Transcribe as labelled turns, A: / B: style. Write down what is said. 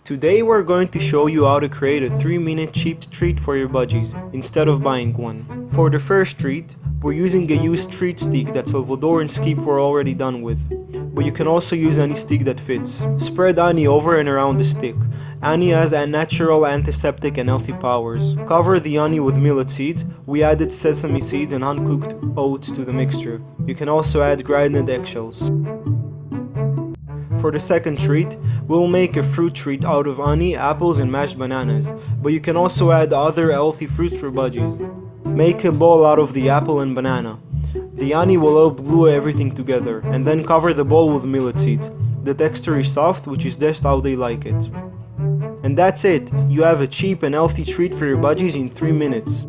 A: Today we're going to show you how to create a 3-minute cheap treat for your budgies instead of buying one. For the first treat, we're using a used treat stick that Salvadoran skip were already done with, but you can also use any stick that fits. Spread honey over and around the stick. Honey has natural antiseptic and healthy powers. Cover the honey with millet seeds. We added sesame seeds and uncooked oats to the mixture. You can also add grinded eggshells. For the second treat, we'll make a fruit treat out of honey, apples and mashed bananas, but you can also add other healthy fruits for budgies. Make a bowl out of the apple and banana. The honey will help glue everything together, and then cover the bowl with millet seeds. The texture is soft, which is just how they like it. And that's it! You have a cheap and healthy treat for your budgies in 3 minutes.